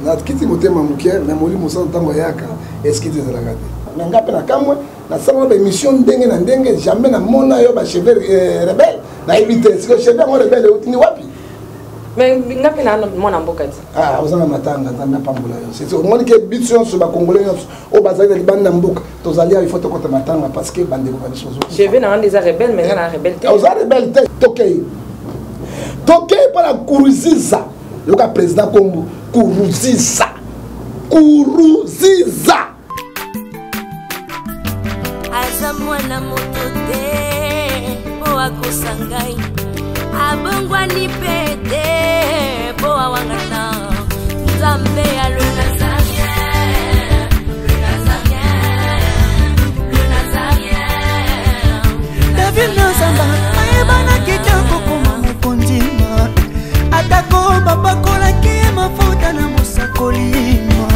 Na kiti motema muke na moli musa ntango yaka eskiti za la gade. Na ngape na kamwe na sala ba émission ndenge na ndenge jamais na mona yo ba cheveux rebelle na éviter ce que cheveux mo rebelle utini wapi. Mais ngape na mona mbokati. Ah ozanga matanga nzambe pambola yo. C'est au moins que bition sur ba congolais au bazali de bande mboka tozali il faut to kota matanga parce que bande ko ba biso. Cheveux na des rebelle mais na rebelle. Oza rebelle tokei. Tokei para kuruziza. Le cas président Kombo Kuruziza. Kuruziza. Aza mwana moto te po akosangai abongwa ni pete po awangana Nzambe ya le Nazarien David Nzamba ayebana kitoko koma mukondima atako babakola ki mafuta na musakolima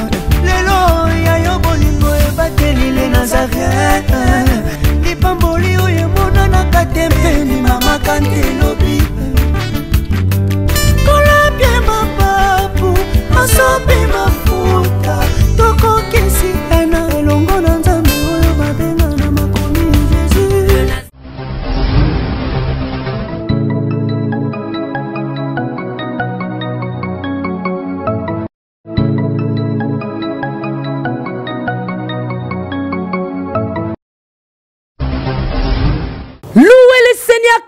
lelo ya yo bolingo ebateli le Nazarien lipamboli oyo mona katempeni mama kantelobi kola bien mapapu masopi mafuta toko kisi ena elongo na Nzambe oyo babenga na makomi Jésus.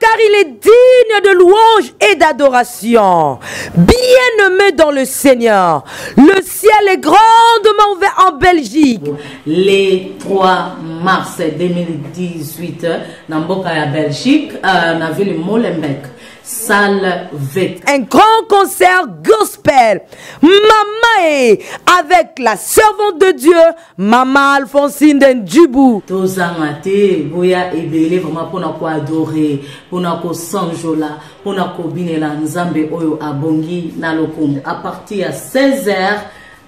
Car il est digne de louange et d'adoration. Bien-aimé dans le Seigneur, le ciel est grandement ouvert en Belgique. Le 3 mars 2018, dans la Belgique, dans la ville de Molenbeek, salle V. Un grand concert gospel. Maman avec la servante de Dieu, Maman Alphonsine Ndjibou. Tozangate, boya ebele vraiment pour nous adorer, pour nous sanjola, pour nous binela nzambe oyo abongi na lokumu à partir de 16h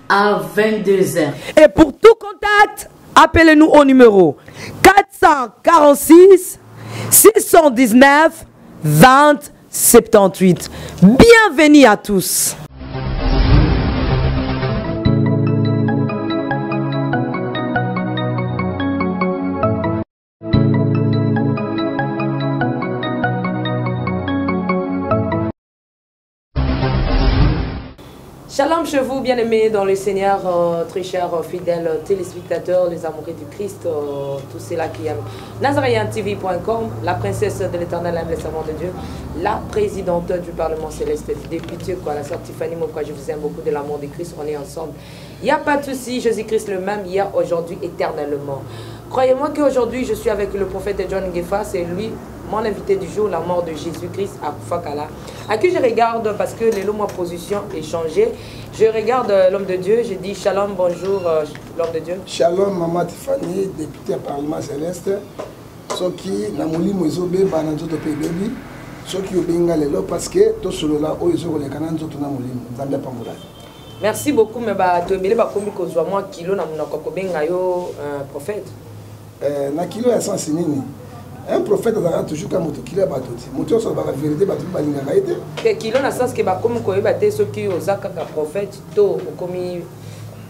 à 22h. Et pour tout contact, appelez-nous au numéro 446 619 20 78. Bienvenue à tous. Shalom chez vous, bien-aimés dans le Seigneur, très chers fidèles téléspectateurs, les amoureux du Christ, tous ceux-là qui aiment NazarienTV.com, la princesse de l'Éternel, aime les servants de Dieu, la présidente du Parlement céleste, députée, la sœur Tiffany Moukwa, je vous aime beaucoup de l'amour de Christ, on est ensemble. Il n'y a pas de souci, Jésus-Christ le même, hier, aujourd'hui, éternellement. Croyez-moi qu'aujourd'hui, je suis avec le prophète John Ngefa, c'est lui, mon invité du jour, la mort de Jésus-Christ à Koufakala, à qui je regarde parce que les lots, ma position est changée. Je regarde l'homme de Dieu, je dis shalom, bonjour l'homme de Dieu. Shalom, maman Tiffany, députée au Parlement céleste. Ceux qui n'ont pas de baby, ceux qui ont bien lelo parce que tout cela là, ils ont les canaux de tout merci beaucoup, mais tu as combien de moi kilo na prophète. Na kilo ya 100 nini. Un prophète a toujours comme kilo ba tout. Moto so ba vérité ba tout ba linga kaite. Que kilo na sens que ba comme ko ba te ceux qui osaka ka prophète to comme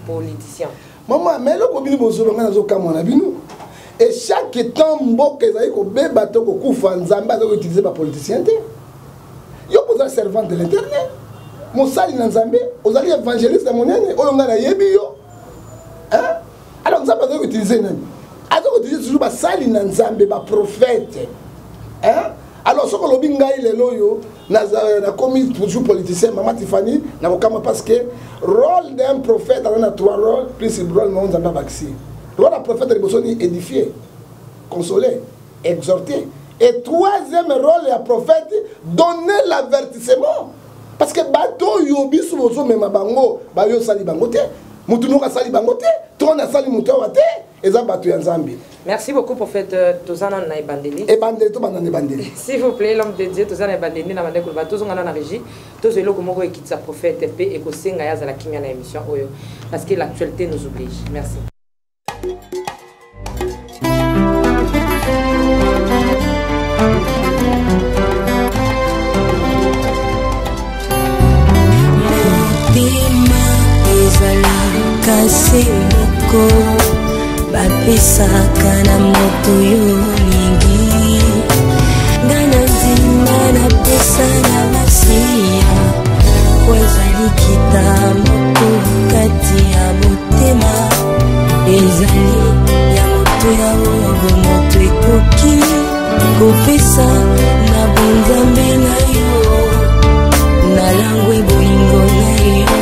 politicien. Maman, mais le ko bini bozolo ngana zo kamona binu. Et chaque temps mboka ezali ko beba to ko kufa nzamba zo utiliser ba politicien te. Yo ko servant de l'Éternel. Mosali na nzambe, ozali évangéliste monene oyo ngana yebi yo. Hein? Alors nzamba zo utiliser nani? Azo utiliser toujours ba sali na nzambe ba prophète. Hein? Alors ce que lobi ngai lelo yo na commis toujours politicien maman Tiffany na kokama parce que rôle d'un prophète dans a trois rôles principal rôle nzambe baxi. Rôle d'un prophète est ni édifier, consoler, exhorter. Et troisième rôle du prophète, donner l'avertissement. Parce que bateau yobi souvent même bango, ba yo sali bangote, mutu no ka sali bangote, to na sali mutu wate, eza bateau ya Nzambe. Merci beaucoup prophète Tozana na ebandeli. Ebandeli to banana ebandeli. S'il vous plaît l'homme de Dieu Tozana ebandeli na bandeko ba tozonga na régie, tozelo ko moko ekitsa prophète pe e ko senga ya za la kimia na émission oyo parce que l'actualité nous oblige. Merci. kasi moko bapesaka na moto yo mingi nga na nzima napesa na masiya po ezali kita moto kati ya motema ezali ya moto ya oyo moto ekoki kopesa na bonzambe na yo na langwe bolingo na yo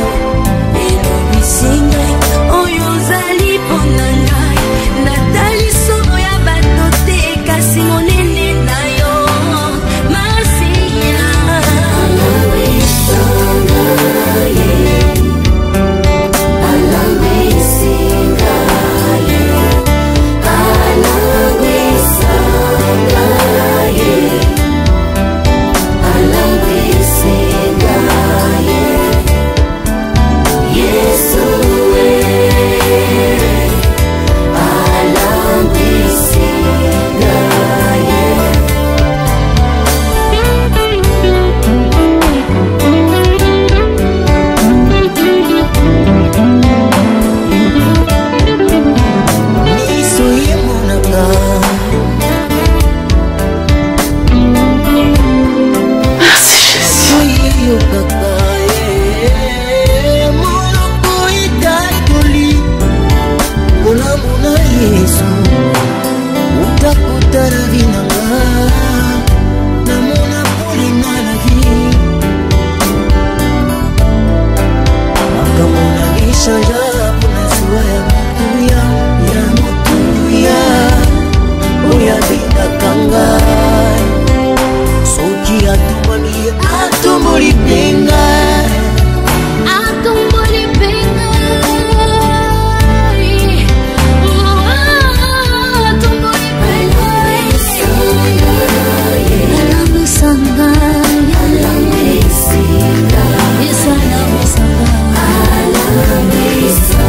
elobisi ngai oyo ozali mpo na ngai natali somo ya bato te kasi monene na yo masiya Yes, I know.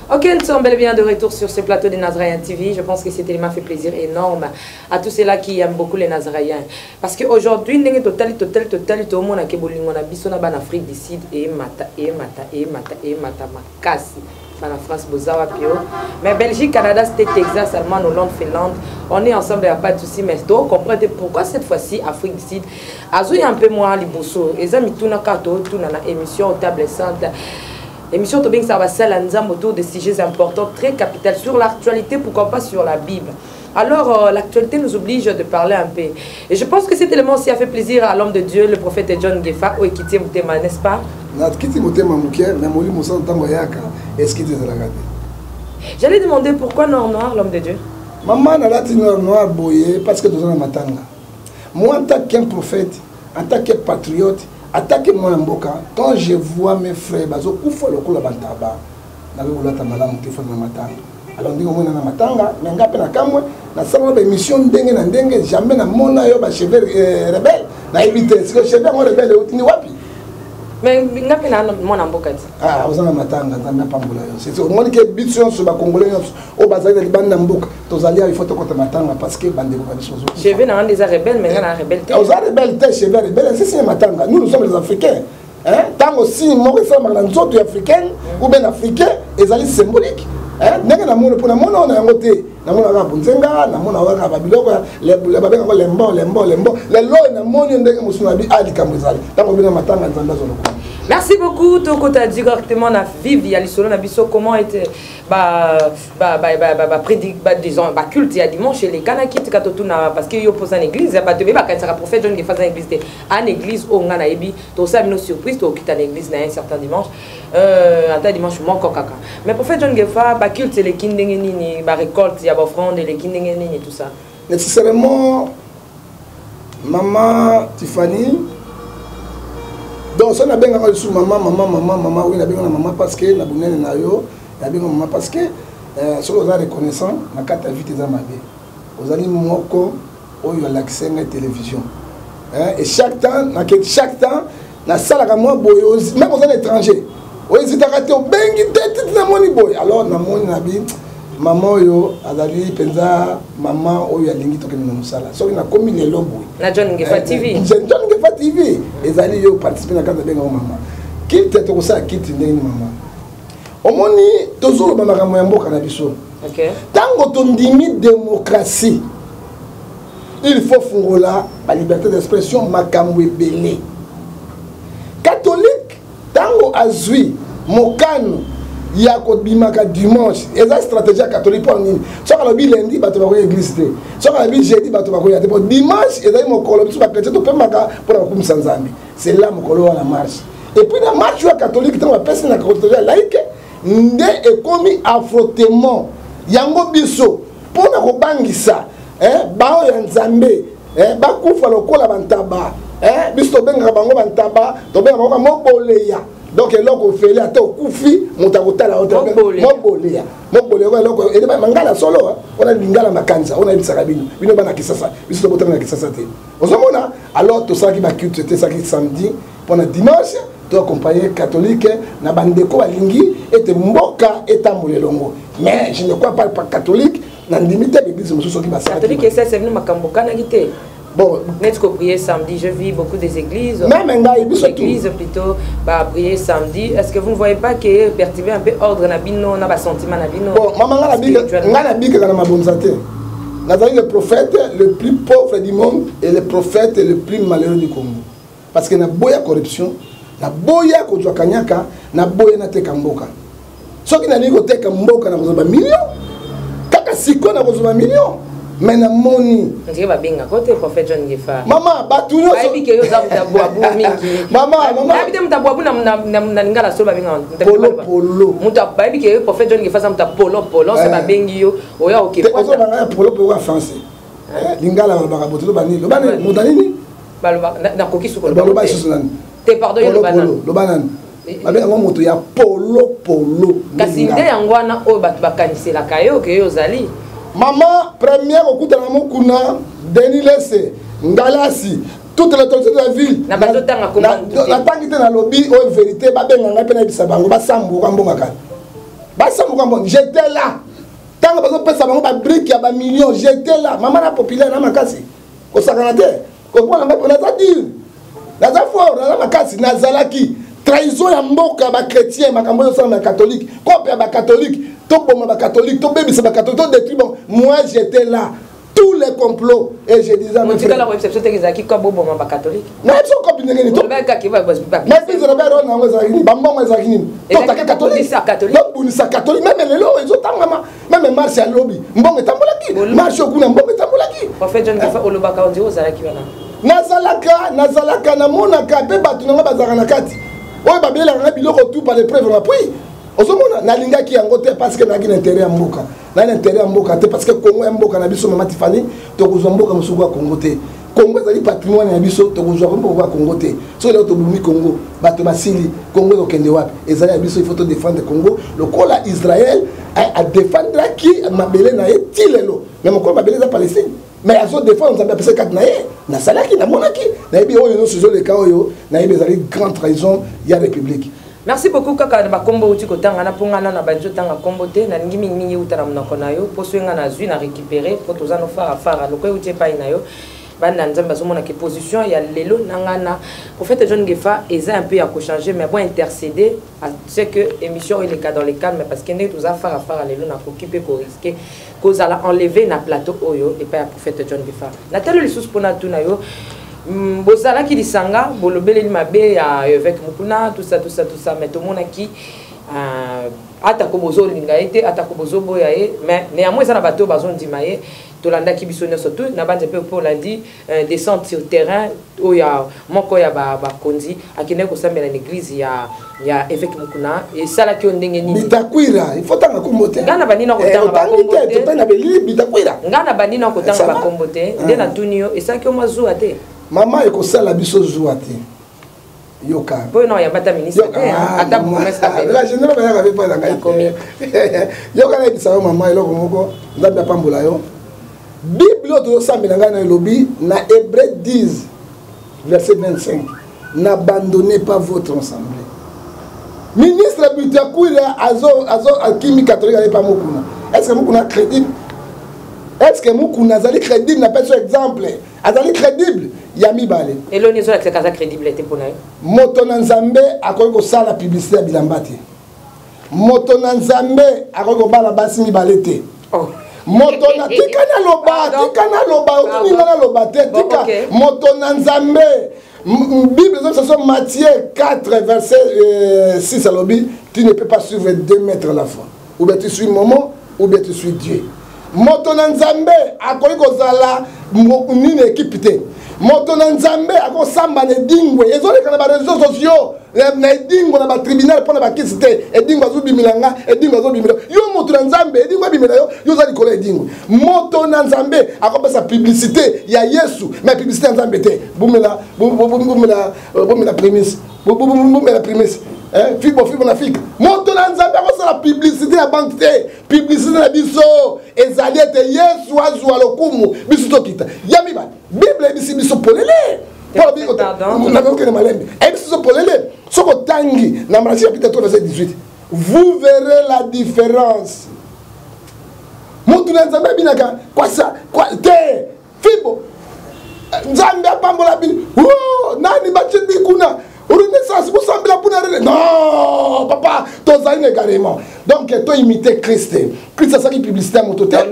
Ok, nous sommes bel et bien de retour sur ce plateau des Nazaréens TV. Je pense que cet élément fait plaisir énorme à tous ceux-là qui aiment beaucoup les Nazaréens. Parce qu'aujourd'hui, nous avons tout le monde qui est en Afrique du Sud et mata makasi. En France, Bozawa Pio. Mais Belgique, Canada, c'était Texas, Allemagne, Hollande, Finlande. On est ensemble, il n'y a pas de souci. Mais donc, comprenez pourquoi cette fois-ci, Afrique du Sud, il y a un peu moins les boussos. Et ça, tout dans émission table centre. Émission Tobing ça va autour de sujets importants, très capitaux sur l'actualité, pourquoi pas sur la Bible. Alors, l'actualité nous oblige de parler un peu. Et je pense que cet élément aussi a fait plaisir à l'homme de Dieu, le prophète John Gefa, ou Ekiti Moutema, n'est-ce pas? J'allais demander pourquoi noir, l'homme de Dieu. Maman n'a pas noir boyé parce que nous sommes matanga. Moi, en tant qu'un prophète, en tant que patriote, attaquez moi en boca. Quand je vois mes frères, bazo kufa le kula bantaba. Na we ulata malamu tifo na matanga. Alors ndingo mwana na matanga, na ngape na kamwe, na sala ba émission ndenge na ndenge, jamais na mona yo ba cheveux rebelle. Na éviter, si le cheveux mo rebelle utini wapi? Mais ngape na mwana mboka ti. Ah, ozana matanga, na pambula yo. C'est au moins que bitsion sur ba congolais au bazali de banda mboka. Tozali il faut to kota matanga parce que bande ko biso. Cheveux na des rebelles, mais na rebelle. Aux rebelles, cheveux rebelle, c'est matanga. Nous sommes les Africains. Hein? Tant aussi, moi, je suis dans africaine ou bien africain, et c'est symbolique. Hein? N'est-ce pas pour la on a un côté, na mona ka bunzenga, na mona ka babiloko, les babé ko lembo, les lois na moni ndenge musuna bi ali kamuzali. Tant bien matanga nzamba zoloko. Merci beaucoup. Toko t'a dit directement na vive ya lisolo na biso comment était disons culte ya dimanche les kanaki tikatotuna parce que yo pose en église ba te ba quand ça prophète John qui fait en église en église au ngana ebi to ça une surprise to quitter l'église na un certain dimanche un dimanche moko kaka mais prophète John Gefa ba culte les kindenge nini ba récolte ya ba offrande les kindenge nini tout ça nécessairement maman Tiffany. Donc, ça n'a bien reçu maman, oui, n'a bien maman parce que la bonne na yo, n'a bien maman parce que si vous êtes reconnaissant, na carte vie des amabé. Vous allez moko, où il y a l'accès à la télévision. Et chaque temps, na salle à moi boy, même aux étrangers. Oui, c'est arrêté au bengi tête na moni boy. Alors na moni na bi maman yo azali penza maman oyo alingi to kena musala. So na komi le lobo. Na John Gefa TV. John Gefa TV. Ezali yo participer na kata benga maman. Qui tete ko sa kiti ndeni maman. Omoni tozolo ba makambo ya mboka na biso. OK. Tango tondimi démocratie. Il faut fungola la liberté d'expression makambo ebele. Catholique tango azui mokano ya ko bimaka dimanche eza stratégie catholique pour nini soka la bi lundi bato ba ko église te soka la bi jeudi bato ba ko ya te pour dimanche eza mokolo biso ba chrétien to pemaka pour la kumisa nzambe c'est là mokolo la marche et puis la marche ya catholique tango pesa na catholique laïque nde ekomi affrontement yango biso pour na ko bangisa bao ya nzambe ba kufa lokola bantaba biso benga bango bantaba to benga bango moboleya. Donc, il y a un koufi, mon takotala, moboléa. Et les mangala solo, on a lingala makanza, on a eu sarabino, une bonne akisasa, une bonne akisasa. Alors, tout ça qui m'a culte, c'était ça qui samedi, pendant dimanche, tu accompagné catholique, na bandeko alingi, et mboka et tamolelongo. Mais je ne crois pas catholique, dans limite l'église, je suis catholique, et ça, c'est venu makamboka na guité. Bon, net qu'on prier samedi, je vis beaucoup des églises. Même l'église plutôt, prier samedi. Est-ce que vous ne voyez pas que perturber un peu ordre nabino, n'a pas sentiment nabino? Bon, maman a dit que dans ma bonne santé. Le prophète le plus pauvre du monde et le prophète le plus malheureux du Congo. Parce que na boya corruption, na boya kujwa kanyaka, na boya na teka mboka. Ce qui n'a ni côté mboka na kozoba million, kaka siko na kozoba million. Mais na moni ndiye babenga kote prophète John Gefa mama batu yo so bike yo za mutabuabu mingi mama abite mutabuabu na ngala so babenga polo mutabuabu bike prophète John Gefa za mutapolo se babengi yo oya oke poso banga polo en français lingala balobaka botelo bani lobane mudanini baloba na koki suko baloba susu nani te pardon yo lobana babenga ngo moto ya polo kasi nde yango wana oyo bato bakaniselaka yo ke yo ozali. Maman, première au coup de la Moukuna, Denis Lessé, Ngalasi, toute l'autorité de la ville. La tangue était dans le lobby, en vérité, Babé n'a pas de sabango, Basambo, Rambongaka. basa mokambo j'étais là tant que pesa bango ba brique ya ba millions j'étais là maman la populaire na makasi ko sakana te ko bona mpe na ta dire na ta fort na makasi na zalaki trahison ya mboka ba chrétien makambo yo sa na catholique ko pe ba catholique to boma ba catholique to bebisa ba catholique to détruire bon moi j'étais là tous les complots et je disais mais tu la réception te qui quoi boma ba catholique na so ko binengeni to ba ka ki ba mais puis je ba ro na ngo zakini ba mbongo zakini to ta catholique donc bunisa catholique même les lois ils ont tangama même marche à lobby mbongo tambolaki marche okuna mbongo tambolaki prophète John Gefa olobaka ondio zalaki wana nazalaka namonaka mpe bato nanga bazalaka na kati oyo babelelaka biloko tout par les preuves na puis ozomona nalingaki yango te parce que naki na intérêt ya mboka na intérêt ya mboka te parce que Congo ya mboka na biso mama Tifani tokozwa mboka mosuku ya Congo te Congo ezali patrimoine ya biso tokozwa mboka ya Congo te so leo tobumi Congo bato basili Congo ezokende wapi ezali ya biso il faut to défendre Congo lokola Israël a défendre ki mabele na ye ti lelo mais mokolo mabele eza Palestine mais azo défendre nzambe apesa kati na ye nasalaki namonaki nayebi oyo nyonso ezoleka oyo nayebi ezali grande trahison ya république. Merci beaucoup kaka ba kombo uti kotanga na pongana na banjo tanga kombo te na ningi mingi uta na monoko na yo poso nga na zui na récupérer po toza no fara lokwe uti pa ina yo bana nzamba zomona ke position ya lelo nangana prophète John Gefa eza un peu à changer mais bon intercéder c'est que émission il est cas dans les calmes parce que ndé toza fara lelo na occuper ko risquer cause ala enlever na plateau oyo et pas prophète John Gefa na telo les sous pona tuna yo bozala ki lisanga bolobeleli mabe ya évêque Mukuna tout ça mais tout monde qui atako bozo linga ete atako bozo boya e mais néanmoins ça na bateau bazon dimaye tolanda ki bisone surtout na bande pe pour lundi descente sur terrain oya moko ya ba konzi akine ko sambela l'église ya évêque Mukuna et sala ki ondenge ni bitakwira il faut tanga kombote ngana banina ko tanga ba kombote te na beli bitakwira ngana banina ko tanga ba kombote ndena tunio et ça ki o mazu ate maman ekosala biso zuwa te yoka po no ya bata ministre ata bourgmestre la général ba ya pas na ngai yoka na bisa maman eloko moko nzambe apambola yo bible to sambela ngai na lobi na Hébreux 10 verset 25 n'abandonnez pas votre assemblée ministre Bitakwira azo akimi catholique ale pa Mukuna est-ce que Mukuna crédible est-ce que Mukuna azali crédible na personne exemple azali crédible yami bale eloni zo avec sa crédibilité pour nayo moto na nzambe akoki kosala publicité ya bilamba te moto na nzambe akoki kobala basi mibale te moto na tika na loba okininga na loba te tika moto na nzambe Bible c'est Matthieu 4 verset 6 alobi tu ne peux pas suivre 2 maîtres à la fois ou bien tu suis Momo ou bien tu suis Dieu moto na nzambe akoki kozala nini équipe te moto na nzambe akosamba na edingwe ezoleka na bareseaux sociaux na edingwe na batribunal mpo na bakisi te edingwe azobimilanga edingwe azobimila yo moto na nzambe edingwe abimela yo oza likolo ya edingwe moto na nzambe akopesa publicité ya yesu mais publicité ya nzambe te bumela prémisse bumela prémisse fibo na fika moto na nzambe akosala publicité ya banque te publicité na biso ezali ete yesu azwa lokumu biso tokita ya mibale bible ebisi biso polele nakokende malembe ebisi biso polele soko tangi na Malachie chapitre 3 verset 18 vous verrez la différence moto na nzambe abinaka te fibo nzambe apambola bino nani bachebi kuna renaissance vous semblez pour la non papa tozali carrément donc toi imiter Christ ça qui publicité à mon total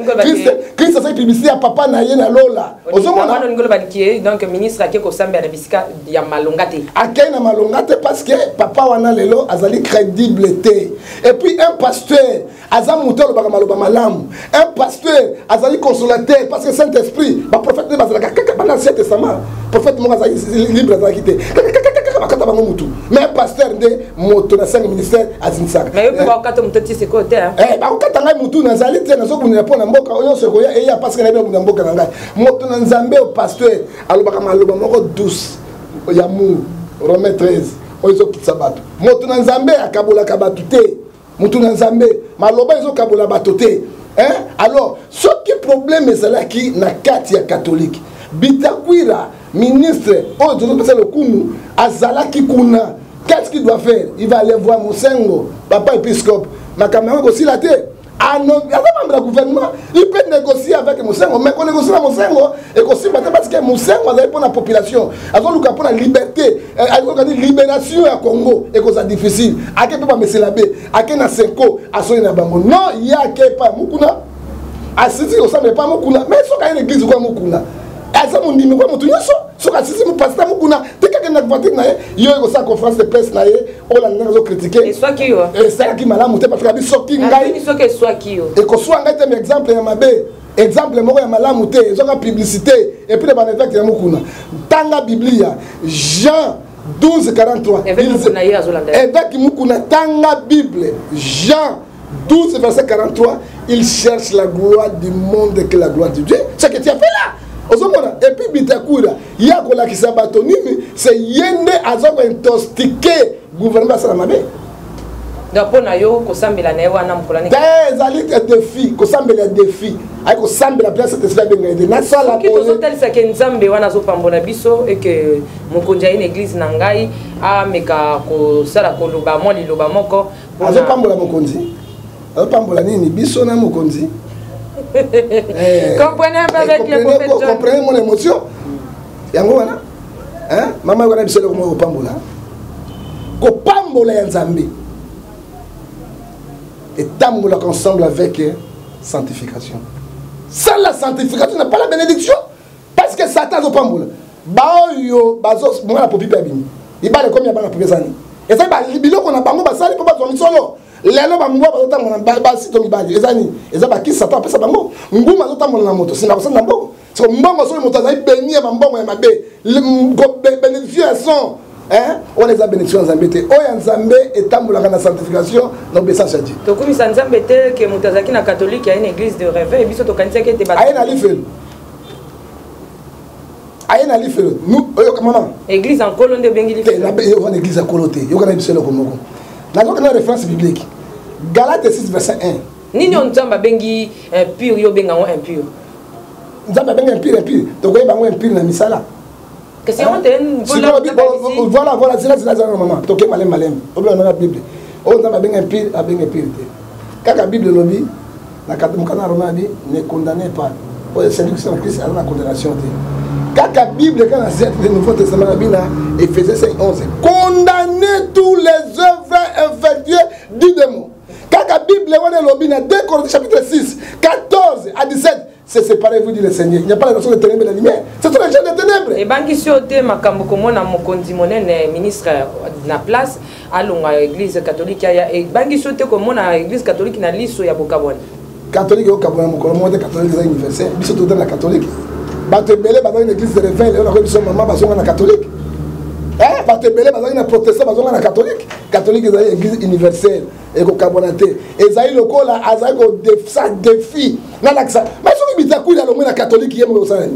Christ ça qui publicité à papa na ye na lola ozomona ngolo balikie donc ministre akeko sambe na bisika ya malongate akei na malongate parce que papa wana lelo azali crédible té et puis un pasteur azam mutelo baka maloba malamu un pasteur azali consolateur parce que Saint-Esprit ba prophète de bazala kaka dans l'Ancien Testament prophète mo azali libre azali té bakata bango mutu mais pasteur de moto na 5 ministère azinsaka mais yo ba bakata mutu c'est côté hein bakata ngai mutu na zali te na zokuna pona mboka oyo se koya eya parce que na bino mboka na ngai moto na nzambe au pasteur alobaka maloba moko douce ya mu Romains 13 oyo kitsa bato moto na nzambe akabola kabatu te moto na nzambe maloba ezo kabola bato te alors ce qui problème ezalaki na kati ya catholique Bitakwira ministre oyo tozopesa lokumu azalaki kuna qu'est-ce qu'il doit faire? Il va aller voir Mosengo, papa épiscope. ma caméra aussi la tête. Ah non, il y a des membres du gouvernement, il peut négocier avec Moussengo, mais qu'on négocie avec Moussengo, et qu'on s'y batte parce que Moussengo a pour la population, pour la liberté, la libération à Congo, et que c'est difficile. À quel point c'est la baie, à quel point c'est à son bango. Non, il y a quel pas Mukuna, à ce qui ressemble pas Mukuna, mais il y a une église quoi Mukuna. À ça, mon dîme, quoi, mon tout, sur la système, parce que Mukuna, dès qu'il y a une voiture, il y a une conférence de presse, on l'a critiqué. Et soit qui, et c'est qui m'a la monté parce que la vie sortie, soit qui, et qu'on soit un exemple, il y a ma baie. Exemple, moi, il y a ma mouté, ils ont la publicité, et puis les bannévêques, il y a Mukuna. Tanga Biblia, Jean 12, 43. Évêque Mukuna, Tanga Bible, Jean 12, verset 43. Il cherche la gloire du monde que la gloire de Dieu. C'est ce que tu as fait là. Et puis Bitakura, il y a quoi qui s'abatonime, c'est Yende Azoko intoxiqué, gouvernement Salamabé. Donc, pour nous, qu'on semble la néo, on a un des alliés défis, qu'on semble les défis, avec qu'on semble la place de faire des nations. Ce qui est tel, c'est que nous sommes en Biso et que mon conjoint une église Nangai a meka ko sala ko loba mo li loba moko. Azo pambola mokonzi. Azo pambola nini biso na mokonzi. Comprenez un peu avec les prophètes. Comprenez mon émotion. Yango wana. Hein? Maman wana biselo ko pambola. Ko pambola ya Nzambe. Et tambola ensemble avec sanctification. Sans la sanctification, n'a pas la bénédiction. Parce que Satan zo pambola. Baoyo bazos moi la popi pabini. Il ba le comme ya ba na popi zani. Et ça ba libilo ko na bango ba sali ko ba zo misolo. Lelo ba mwa ba tamona ba sito mibali ezani eza ba kisa Satan pesa bango nguma zo tamona na moto sina kosana mbongo so mbongo so moto azali béni ya mbongo ya mabe bénédiction hein on les a bénédiction Nzambe te oya Nzambe etambola na sanctification na obéissance à Dieu to comme ça Nzambe te que moto azaki na catholique ya une église de réveil biso to kanisa ke te ba ayena lifelo ayena lifelo nous oyo maman église en colonne bengi lifelo na une église en colonne yo kana biselo ko moko na ko na référence biblique Galates 6 verset 1. Nini on Nzamba bengi impur yo benga ngo impur. Nzamba benga impur to ko bango impur na misala. Que c'est on ten voilà c'est là maman to ke malem. Obi na Bible. O Nzamba benga impur a benga impurité. Kaka Bible lobi na katumukana Roma bi ne condamné pas. O c'est Christ a la condamnation te. Kaka Bible quand le Nouveau Testament la Bible Éphésiens 5:11 condamner tous les œuvres effectuées du démon. Kaka Bible on est lobby dans 2 Corinthiens chapitre 6 14 à 17 c'est séparez-vous dit le Seigneur. Il n'y a pas la notion de ténèbres et de la lumière. Ce sont les gens de ténèbres. Et banki siote makambo komona mokonzi monene ministre na place alonga église catholique ya et banki siote komona église catholique na liso ya Bokabwana. Catholique au Kabwana mokolo mo de catholique za universel biso tout dans la catholique. Bato belé ba dans une église de réveil on a reçu son maman ba zonga na catholique. Eh bato belé ba dans une protestant ba zonga na catholique. Catholique c'est église universelle et ko Kabonate. Ezaï lokola azai ko défi na laksa. Mais so ki bitaku ya lomo na catholique yemo ko sana.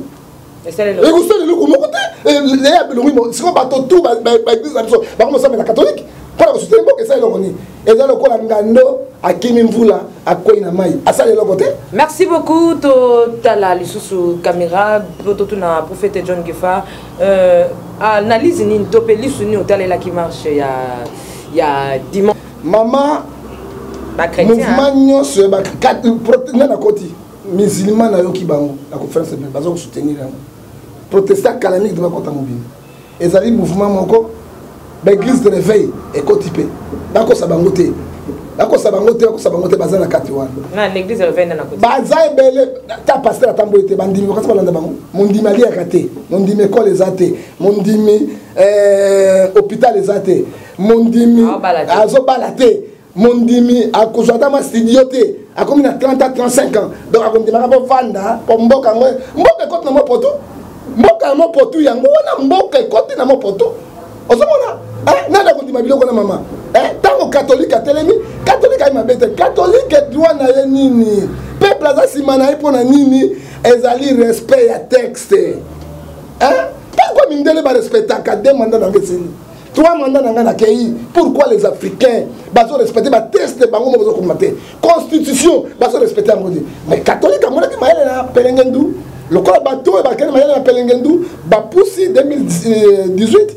Et c'est le. Et vous savez le ko mokote les ya belongi mo siko bato tout ba église na biso ba ko sa na catholique. Pour que soutenir que ça est logoni. Ezaï lokola ngando akimi mvula akoyi na mai. Asa le lokote. Merci beaucoup to tala lisusu caméra to na prophète John Gefa analyse ni topé lisusu ni otala qui marche ya dimanche maman ba chrétien mouvement nyonso ba na koti musulman na yoki bango la conférence de bazo soutenir protestant canonique de ba kota mobile ezali mouvement moko ba église de réveil et kotipé bako sabangote bazana kati wana na l'église de réveil na koti baza ebele ta pasteur atambo ete bandimi ko sa balanda bango mondimi ali akate mondimi école ezate mondimi hôpital ezate mondimi azo balate mondimi akozata ma studio te akomi na 30 à 35 ans donc akomdima ka vanda po mboka ngo mboka ekoti na mopoto mboka mo poto yango wana mboka ekoti na mopoto ozomona nana kondima biloko na mama tango catholique atelemi catholique ayi mabete catholique droit na ye nini peuple aza nsima na ye mpo na nini ezali respect ya texte pourquoi mindele barespectaka 2 mandats nango esili 3 mandats nanga nakei pourquoi les africains bazo respecte bateste bango mo bazokoma te constitution bazo respecte yango te mais catholique amonaki mayele na pelengendu lokola bato oyo bakende mayele na pelengendu bapusi 2018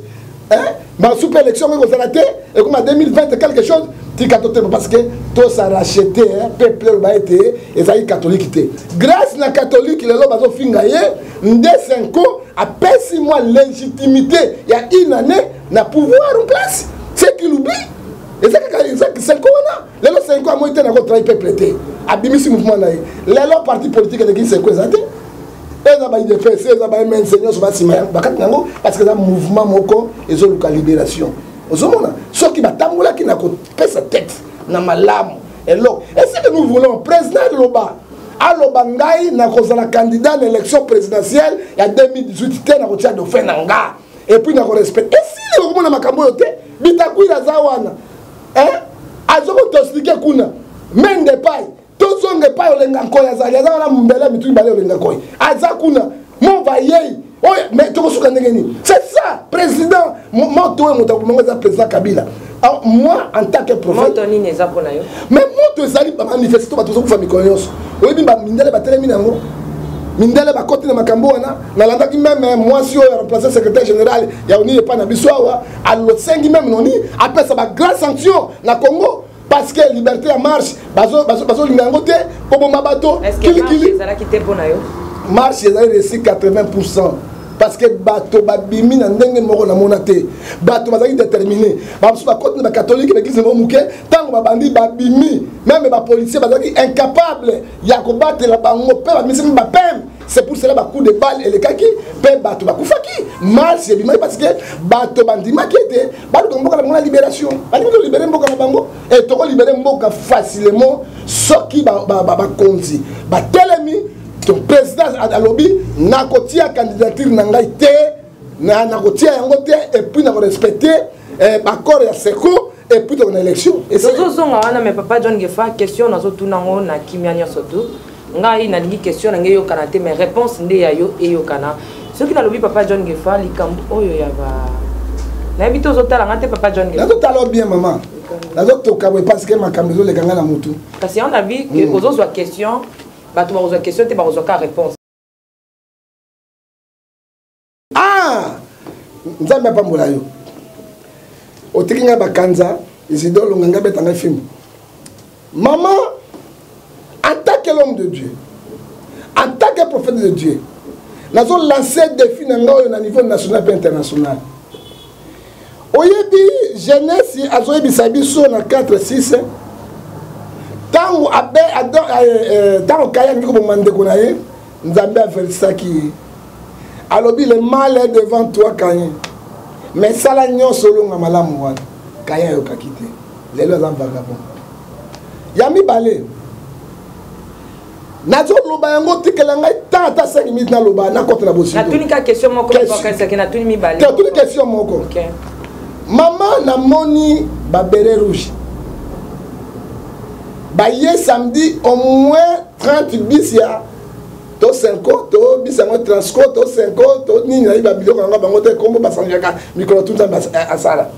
ma super élection que vous avez et comme en 2020 quelque chose parce que tout ça racheté peuple ba été ezali catholique té grâce na catholique le loba zo fingaye ndé 5 ans après 6 mois légitimité il y a une année na pouvoir en place c'est qu'il oublie et ça 5 ans na le 5 ans moi été na ko travailler peuple té abimisi mouvement na le parti politique de qui 5 ans zaté et na ba IDPS et na ba MNC so ba sima bakati nango parce que ça mouvement moko ezo luka libération ozomona soki batambola ki na ko pesa tête na malamu elo et ce que nous voulons président de loba aloba ngai na kozala candidat à l'élection présidentielle ya 2018 te na ko tia dauphin na nga et puis na ko respect et si le komona makambo yote bitakwira zawana azoko tosike kuna mende pai tozonge pai olenga koya za ya na mbele mitu bale olenga koya azakuna mon vaillé oh mais tu c'est ça président moto est président Kabila. Alors, moi en tant que prophète mais moto ezali ba manifester ba tozo famille connaissance oyebi ba mindele ba telemina ngo mindele ba côté na makambo wana na landaki même moi si on remplacer secrétaire général ya oni pas na biswawa allo 5 même noni après ça ba grande sanction na Congo parce que liberté à marche bazo lingango te po bomba bato kili ezala kité pona yo marche ezali réussi 80%. Parce que bato babimi na ndenge moko na monate bato bazaki déterminé baso ba côté na catholique l'église mo muke tango babandi babimi même ba policier bazaki incapable ya ko battre la bango pe ba misi ba pem c'est pour cela ba coup de balle et le kaki pe bato ba kufaki mal c'est bima parce que bato bandi makete bato mboka na libération bandi ko libérer mboka na bango et to ko libérer mboka facilement soki ba konzi ba telemi ton président à lobby n'a kotia candidature n'angaité n'a kotia yangote et puis n'a respecté accord ya seko et puis ton élection et c'est ça on a mais papa John Gefa question na zo tunango na kimia surtout ngai na lingi question ngai yo kanate mais réponse ndé ya yo et yo kana ce qui na lobby papa John Gefa likambo oyo ya ba na bito zo tala ngate papa John Gefa na zo tala bien maman na zo toka parce que makambo zo le kanga na mutu parce qu'on a vu que aux autres questions bah tu vas question tu vas avoir réponse nzambe pa mbola yo otikinga bakanza isidore longanga betanga film maman en tant que l'homme de Dieu en tant que prophète de Dieu nazo lancer défi na ngo na niveau national et international oyebi jeunesse azoyebi sabiso na 4 6 tango abe tango kaya ngiko bomande ko na ye nzambe avertisaki alobi le mal est devant toi Kayen mais sala nyonso longa malamu wana Kayen yo kakite lelo za vagabond yami bale nazo loba yango tikela ngai tata 5 minutes na loba na kota na bosi na tunika question moko ko kasa ke na tuni mi bale ta tuni question moko OK maman na moni ba beret rouge ba ye samedi au moins 30 bis ya to 5 to bisango transco to 5 to nini na iba biloko nga bango te kombo basanjaka micro tout asala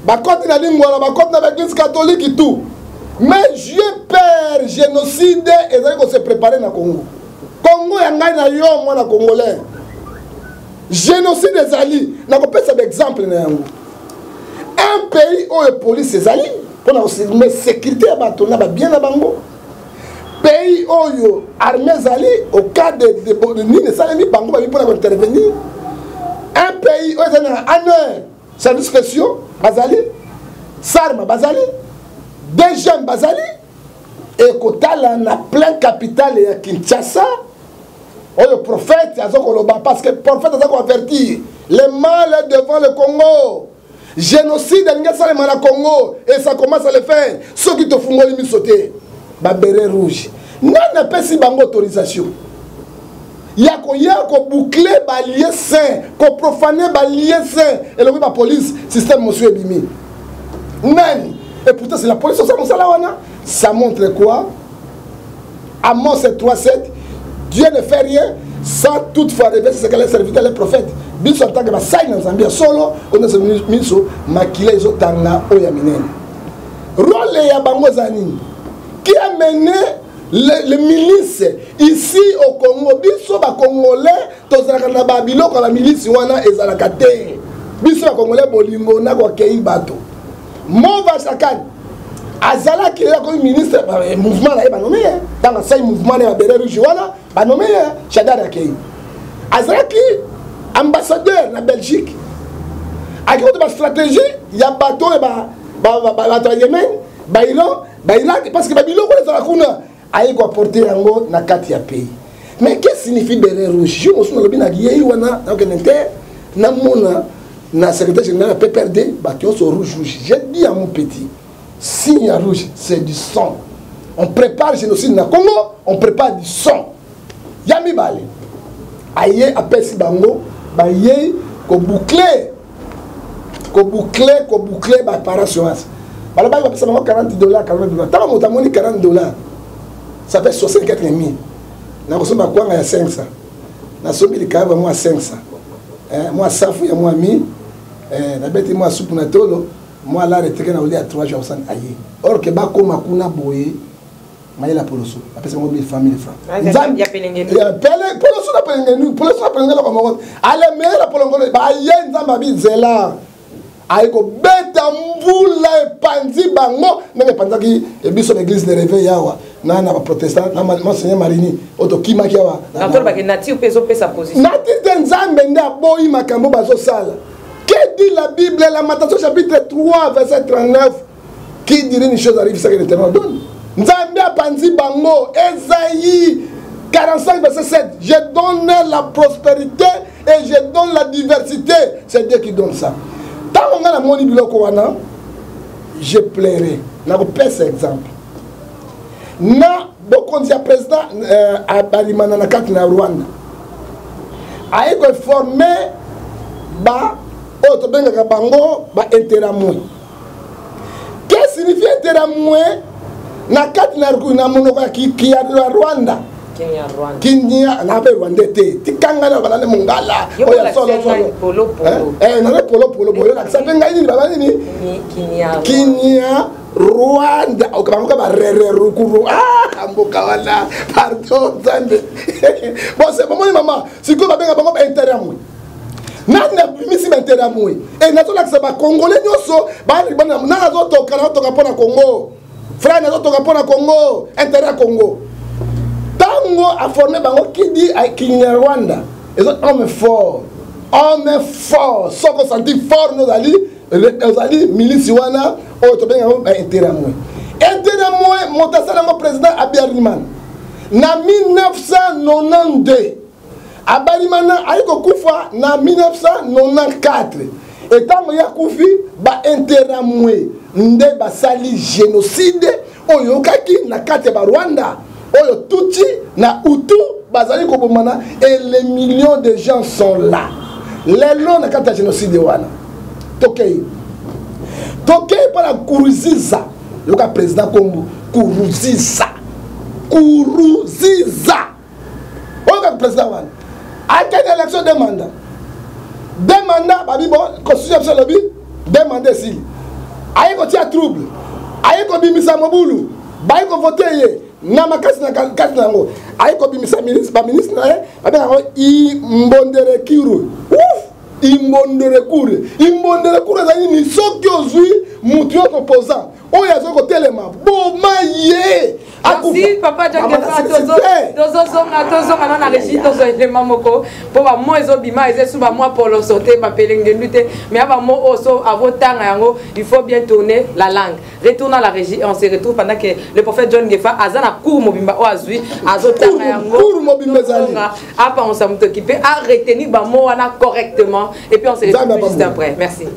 ba côté na lingwa ba côté na l'église catholique tout mais Dieu père génocide ezali ko se préparer na Congo ya ngai na yo mwana congolais génocide ezali na ko pesa exemple na yango un pays où la police ezali pour la sécurité ya bato na ba bien na bango pays oyo armée zali au cas de nini salemi bango ba pour intervenir un pays oyo zana honneur services spéciaux bazali sarma bazali des jeunes bazali et kotala na plein capitale ya Kinshasa oyo prophète azokoloba parce que prophète azako avertir le mal est devant le Congo génocide n'inga salema na Congo et ça commence à le faire ceux qui te font les sauter ba béret rouge nana pesi bango autorisation yako boucler ba lieu saint ko profaner ba lieu saint et le ba police système monsieur bimi nani et pourtant c'est la police ça montre quoi Amos 3:7 Dieu ne fait rien sans toutefois révéler ce que les serviteurs les prophètes biso tant que ba sai na Zambia solo on a miso makile zo tanga oya minene rôle ya bango zani qui a mené les milices ici au Congo biso ba congolais tozalaka na ba biloko la milice wana ezalaka te biso ba congolais bolingo na ko kei bato Mova Sakan Azala qui est comme ministre mouvement là, il va nommer. Dans la salle mouvement, il va bérer rouge, voilà, va nommer Chadar Akei. Azala qui ambassadeur na Belgique. Avec une stratégie, il y a bateau et bateau Yémen, Iran, parce que Babylone connaît la kuna, aïe quoi porter en haut na katia pays. Mais qu'est-ce que signifie béret rouge? Je me suis dit na guié wana na kenente na mona na secrétaire général PPRD bateau sur rouge. J'ai dit à mon petit, signe rouge, c'est du sang. On prépare le génocide na Congo, on prépare du sang. Yami bale. Aïe appelle si bango, baye ko boucler. Ko boucler ba par assurance. Bah là-bas, il va payer $40, $40. Tant que tu as $40, ça fait 64 000. Na kusoma kwa ya 500. Na somi likava moi 500. Moi safu ya moi 1000. Na beti moi soupe na tolo. Moi la retraite na oli à 3 jours sans aye. Or que ba koma kuna boye. Maïla poloso. Après c'est 1000 francs, 1000 francs. Il y a pelengenu. Il y a poloso na pelengenu. Poloso na pelengenu comme on. Allez mais la polongolo ba ye nzamba bi zela. Aiko beta mbula epandi bango nenge pandaki ebiso l'église de réveil yawa na na protestant na monseigneur Marini otokima kiawa na tolo ba nati peso pesa position nati nzambe nda boyi makambo bazo sala. Que dit la Bible, Lamentation chapitre 3 verset 39 qui dirait une chose arrive ça que l'Éternel donne. Nzambe apandi bango Esaïe 45 verset 7 je donne la prospérité et je donne la diversité, c'est Dieu qui donne ça. Tant qu'on a la moni biloko wana, je plairai. Na ko pèse exemple. Na bokonzi ya président abalimana na kati na Rwanda. Aye ko former ba auto benga bango ba interamwe. Qu'est-ce que signifie interamwe? Na kati na monoko ya Rwanda. Kenya na be Rwanda te tikanga na balane mongala oya solo polo na polo boyo na sabenga ini baba nini Kenya Rwanda okabango ba rere rukuru amboka wala pardon zande bon c'est bon maman siko babenga bango ba interamwe nana misi ba interamwe et na to lakisa ba congolais nyoso ba na zo toka pona Congo frère na zo toka pona Congo intérêt Congo. Tango a formé bango qui dit à Kinyarwanda. Ils sont hommes forts. Hommes forts. Sans qu'on sentit fort nos alliés milices wana au to benga interamwe. Interamwe montasala mo président Abiyarimana. Na 1992. Abiyarimana aliko kufa na 1994. Et tango ya kufi ba interamwe nde basali génocide oyokaki na kati ba Rwanda. Oyo Tutsi na Hutu bazali ko bomana et les millions de gens sont là. Les lois na kata génocide wana. Tokei par la Kuruziza. Le président Kombo Kuruziza. Oyo président wana. A quelle élection de mandat? Deux mandats babi bon constitution lobby deux mandats si. Aye ko tia trouble. Aye ko bimisa mobulu. Baye ko voter Nama kasi na ngo ayiko bimisa ministre na abena ngo imbondere kiru imbondere kure za ni soki ozui mutu yo opposant oya zo ko telema boma ye merci papa John tozonga na régie tozo élément moko po ba mo ezo bima ezo ba mo polo sauter ba pelengenu te mais aba mo oso avotanga yango il faut bien tourner la langue. Retournons à la régie et on se retrouve pendant que le prophète John Gefa azana cour mobimba o azui azotanga yango cour mobimba zali apa on s'est occupé à retenir ba mo wana correctement et puis on se retrouve juste après. Merci.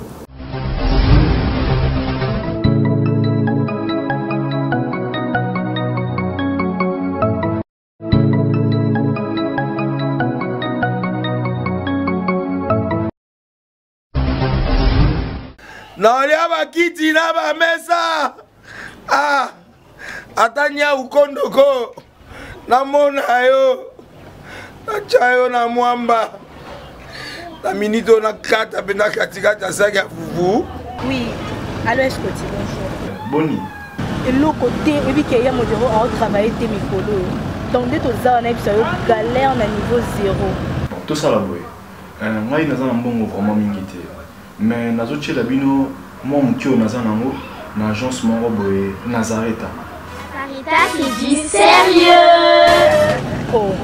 Naolia bakiti na ba mesa. Atanya ukondoko. Namona yo. Achayo na mwamba. La minito na kata bena katikata saga fufu. Oui. Alors est-ce que tu bonjour. Boni. Et le côté et puis qu'il y a mon bureau à travailler tes micros. Donc dès que tu as un galère na niveau 0. Tout ça là boy. Ngai naza na mbongo vraiment mingi te. Mais nazo tchela bino mon mutio naza nango na agence moko boye Nazareta. Sarita qui dit sérieux. Oh.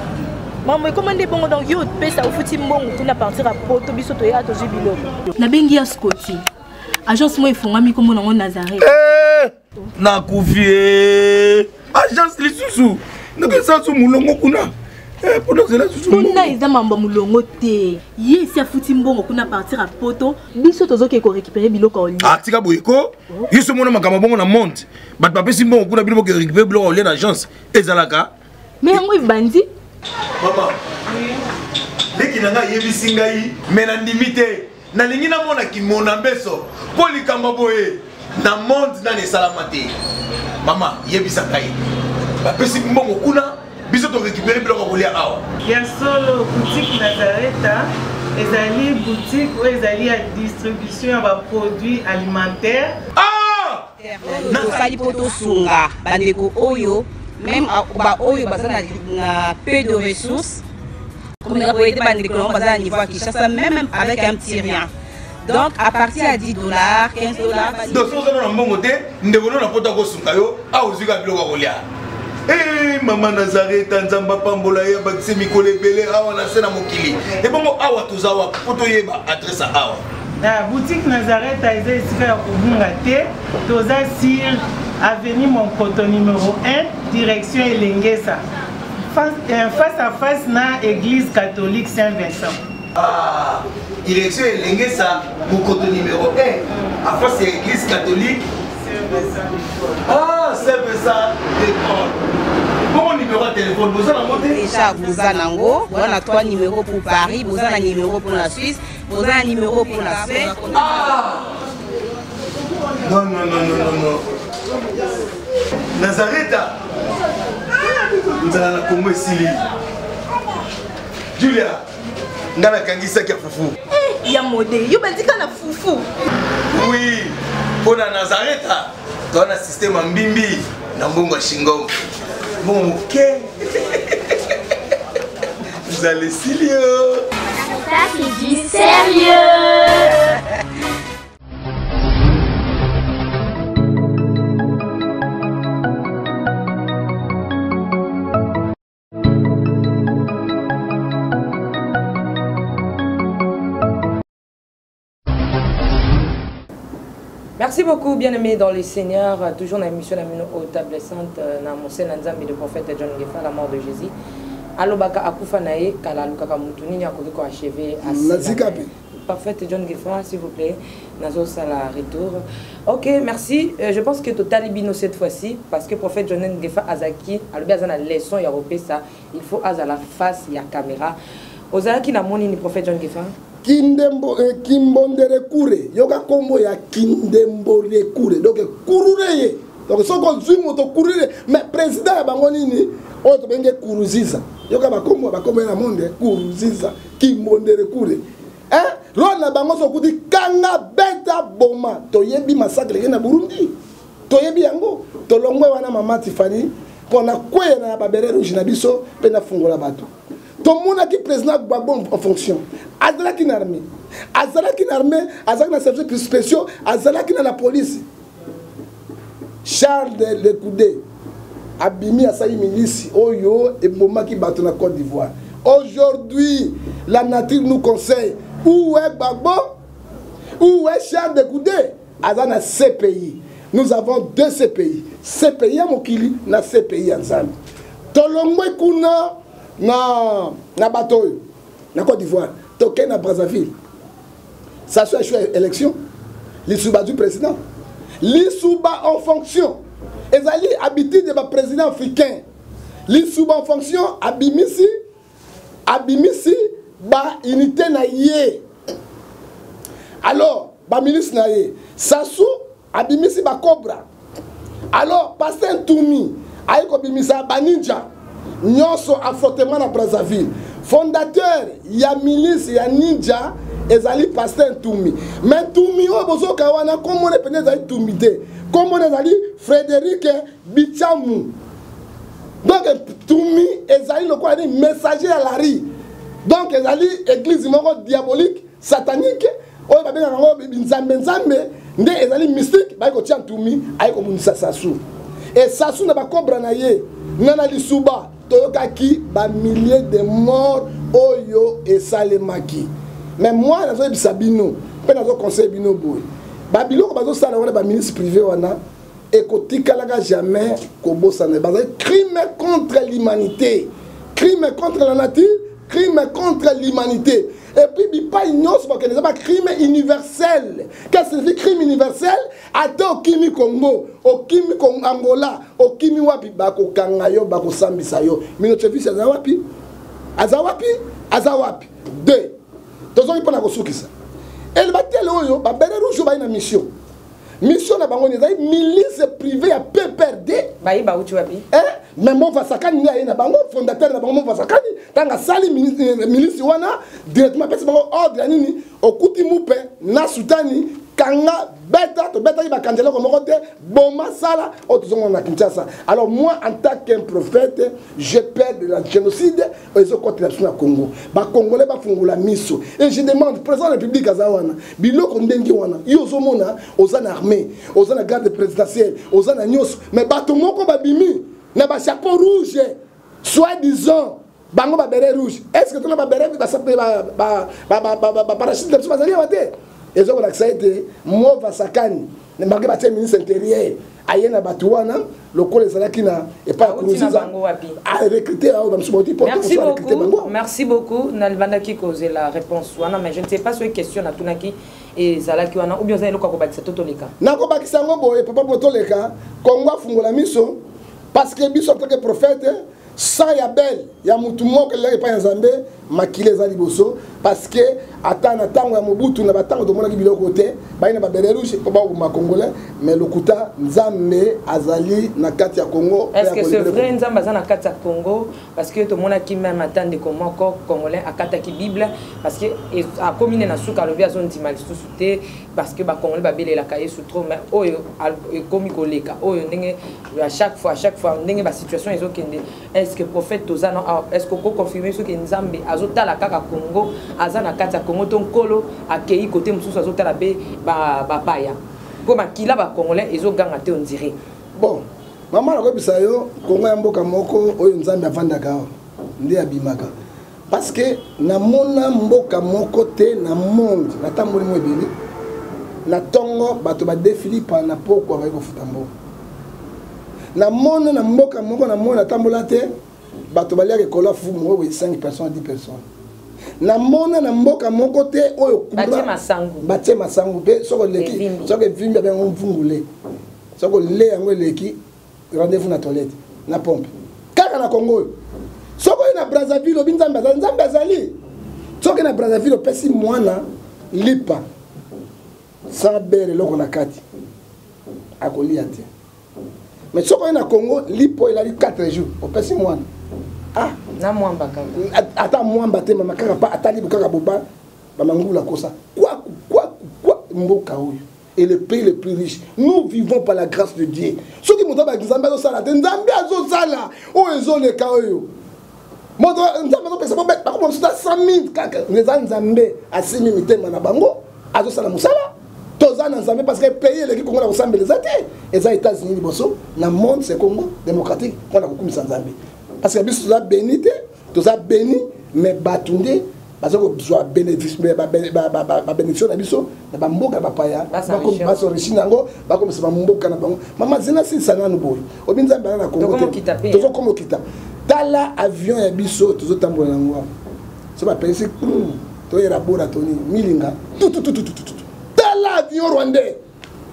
Maman, comment est bon donc yo pesa ufuti mbongo tuna partir à poto biso to ya to jibilo. Na bengi ya Scotty. Agence mo ifungami comme na Nazareta. Na kufie. Agence lisusu. Naka sa su mulongo kuna. Pendant que là susu. Kuna iza mamba mulongo te. Ye si afuti mbongo kuna partir à poto biso tozo ke ko récupérer biloko oli. Ah tika boyeko. Yeso mona makamba bongo na monte. Bat papesi mbongo kuna biloko ke récupérer biloko oli na agence. Ezalaka. Mais yango ibandi. Maman. Dès qu'il a yebisi ngai mais na limité. Na lingi na mona ki mona beso. Poli kamba boye. Na monde na ne salamate. Maman, yebisa ngai. Bapesi mbongo kuna biso to récupérer biloko kolia awa. Ya solo boutique Nazareta, ezali boutique où ezali à distribution ya produits alimentaires. Ah! Na sali poto sunga bandeko oyo même ba oyo bazana na peu de ressources. Comme la boîte bandeko on bazana niveau à Kinshasa même avec un petit rien. Donc à partir à $10, $15. Donc si on a un bon côté, nous devons la poto ko sunga yo, a ozuka biloko kolia. Eh maman Nazareta nzamba pambola ya bakise mikole belé awa na sena mokili. Et bon awa tozawa poto yeba adresse awa. La boutique Nazareta est ici à Kubungate, toza sur avenue Monkoto numéro 1, direction Elengesa. Face à face na église catholique Saint-Vincent. Ah, direction Elengesa, Monkoto numéro 1, à face à l'église catholique Ah, c'est ça, d'accord. Bon numéro de téléphone, vous avez monté déjà, vous avez on a 3 numéros pour Paris, vous avez un numéro pour la Suisse, vous avez un numéro pour la Suède. Ah non, non, non, non, non, non. Nazareta nous allons la Congo ici. Julia, nous allons la Kangisa qui a foufou. Eh, il y a modé, il y a un foufou. Oui, pour la Nazareta, tu as un système en bimbi, dans Bongo Shingo. Bon, ok. Vous allez sérieux. Ça qui dit sérieux. Merci beaucoup, bien-aimés dans les Seigneurs. Toujours dans l'émission au table sainte, dans mon Seigneur Nzambi, le prophète John Gefa, la mort de Jésus. Alobaka Akufa Nae, Kalaluka Mutuni, Nyakoko achevé à Prophète John Gefa, s'il vous plaît. Nazo Sala retour. Ok, merci. Je pense que total bino cette fois-ci, parce que prophète John Gefa Azaki, Alobia la leçon, il y a ça. Il faut à la face, il y a caméra. Ozaki na moni ni prophète John Gefa. Kindembo kimbondere kure yoka kombo ya kindembore kure donc kurureye donc soko zumo to kurure mais président ya bango nini o to benge kuruziza yoka bakombo na monde kuruziza kimbondere kure hein lona bango so kuti kanga beta boma to yebi massacre na Burundi to yebi yango to longwe wana mama Tifani pona kwena na babere rouge na biso pe na fungola bato. Tout le monde qui est président en fonction. Azala qui est armée. Azala qui est armée. Azala qui est services spéciaux. Azala qui est la police. Charles de Lecoudé. Abimi Asaï Milici. Oyo et Boma qui battent la Côte d'Ivoire. Aujourd'hui, la nature nous conseille. Où est Gbagbo? Où est Charles de Lecoudé? Azala CPI. Nous avons 2 CPI. CPI à Mokili, na CPI ensemble. Tolongwe Kuna. Na bateau na Côte d'Ivoire toqué na Brazzaville ça soit élection l'Issouba du président l'Issouba en fonction ezali habitude de président africain l'Issouba en fonction abimisi ba unité na yé alors ba ministre na yé Sassou abimisi ba Cobra alors Pasteur Toumi ayiko bimisa ba ninja Nyonso affrontement na Brazzaville. Fondateur, il y a milice, il y a ninja, ezali Pasteur Toumi. Mais Toumi, on bozo kawana, comment on est peut-être Toumi de? Comment on est Frédéric Bichamou. Donc Toumi, ezali le quoi, messager à la rue. Donc ezali église diabolique, satanique. On va bien Nzambe, nde ezali mystique ba ko tia ntumi ay ko munisa Sassou et Sassou na ba cobra na ye nana lisuba toyokaki ba milliers de morts oyo esalemaki mais moi nazo bisa bino pe nazo conseil bino boy ba biloko bazo sala wana ba ministre privé wana ekotikalaka jamais kobosana bazali crime contre l'humanité, crime contre la nature, crime contre l'humanité. Et puis bipa ignos parce que les pas crime universel. Qu'est-ce que c'est crime universel? Ata okimi Congo, okimi Angola, okimi wapi bako kangayo bako sambisa yo. Mino chefisi azawapi? Azawapi. Deux. Tozo ipona kosukisa. El batel oyo ba bere rouge ba ina mission. Mission na bango neza milice privée ya PPRD ba iba uchi wapi mais mon vasakani na ina bango fondateur na bango mon vasakani tanga sali milice wana directement pesa bango ordre nini okuti mupe na sutani kanga beta to beta iba kanjela ko mokote boma sala otuzongo na Kinshasa. Alors moi en tant qu'un prophète je perds de la génocide aux côtés de la Congo ba congolais ba fungula miso et je demande président de la République azawana biloko ndengi wana yozo mona ozana armée ozana garde présidentielle ozana nyos mais bato moko babimi na ba chapeau rouge soi-disant bango ba beret rouge est-ce que tu na ba beret ba sapé ba parachute de bazali wate et donc ça a été moi vasakani ne marqué ba ministre intérieur ayena batuana le col ezalaki na et pas kuruziza a recruter au msumoti pour recruter bango. Merci beaucoup nalvandaki causer la réponse wana mais je ne sais pas sur question na tunaki et zalaki wana ou bien za eloko ko bakisa totoleka na ko bakisa ngombo et papa totoleka Kongo fungola miso parce que biso en tant que prophète sans Yabel ya mutu moko le pa nzambe makile za liboso parce que atana tango ya mobutu na batango to mona ki biloko te baina ba bererouche ko ba ma congolais mais lokuta nzambe azali na kati ya Congo. Est-ce que c'est vrai nzambe azana kati ya Congo parce que to mona ki même attendre comme encore congolais akata ki bible parce que a commune na suka lobi azon timal susute parce que ba congolais ba belela kaye sous trop mais oyo komi koleka oyo ndenge à chaque fois ndenge ba situation ezokende. Est-ce que prophète tozana est-ce que ko confirmer ce que nzambe azotala kaka Congo azana kati ya Congo ton kolo akei côté mususu azotala be ba paya pour makila ba congolais ezoganga te on dirait bon maman ko bisayo Congo ya mboka moko oyo nzambe avandaka ndi abimaka parce que na mona mboka moko te na monde na tamboli mo ebele na tongo bato ba défili pa na poko ba ko futa mboka na mona na mboka moko na mona tambola te bato ba liaka kola fu mo 5 personnes 10 personnes na mona na mboka moko te oyo kubra batie masangu pe soko leki soko vimbi ba ngumvungule soko le yango leki rendez-vous na toilette na pompe kaka na Congo soko na Brazzaville obinzamba nzamba azali soko na Brazzaville pesi mwana lipa sa bere loko na kati akolia te mais soko na Congo lipo il a eu 4 jours opesi mwana ah na mwamba kaka ata mwamba te mama kaka pa atali kaka boba ba mangula kosa quoi mboka oyo et le pays le plus riche nous vivons par la grâce de Dieu ceux qui montent ba nzambe zo sala te nzambe azo sala o ezole ka oyo moto nzambe zo pesa ba ko monta 100,000 kaka nzambe asimi mitema na bango azo sala musala tozana nzambe parce que pays le qui Congo la ressemble les athées et les États-Unis liboso na monde c'est Congo démocratique on a beaucoup mis nzambe parce que biso za béni te toza béni mais batunde bazoko besoin bénéfice mais ba bénéfice na biso na ba mboka ba paya ba so riche nango ba ko misa mboka na bango mama zina si sana no boy obinza ba na Congo tozo comme kita tala avion ya biso tozo tambola nango so ba pesi to era laboratoire milinga tout tala avion rwandais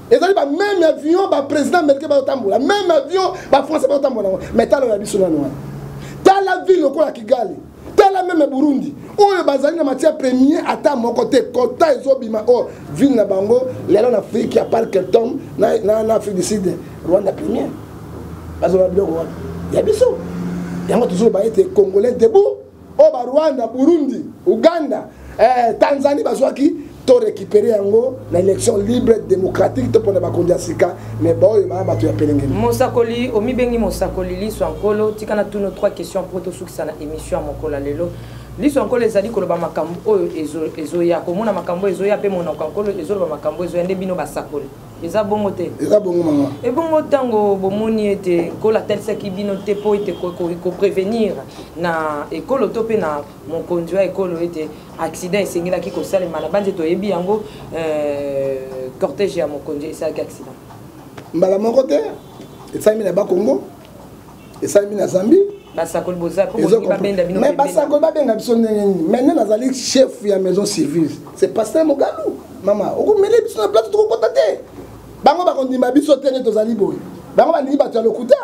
ezali ba même avion ba président américain ba tambola même avion ba français ba tambola mais tala ya biso na noa tala ville ko ya Kigali tala même Burundi oyo bazali na matière première ata moko te kota ezobima o ville na bango lelo na Afrique ya par Kelton na Afrique du Sud Rwanda première bazola biloko wana ya biso yango toujours ba été congolais debout o ba Rwanda Burundi Uganda Tanzanie bazwaki to récupérer yango na élection libre démocratique to pona ba kondia sika mais boy ba ba to ya pelenge Mosakoli omibengi Mosakoli li so ankolo tikana tuno 3 questions pour to sukisa na émission mokola lelo liso encore les ali koloba makambo oyo ezoya komona makambo ezoya pe monoko encore ezoloba makambo ezoya nde bino basakoli eza bongo te eza bongo mama et bongo tango bomoni ete kola tel saki bino te po ete ko prévenir na ekolo to pe na mokonzi wa ekolo ete accident esengelaki kosalema na bandi toyebi yango cortège ya mokonzi esalaki accident mbala moko te esalemi na bakongo esalemi na Zambie basakoli boza po babenda bino mais basakoli babenga biso ndenge nini maintenant nazali chef ya maison service c'est pasteur Mogalou mama okomele biso na place tokokota te bango bakondima biso te nde tozali boye bango balingi bato ya lokuta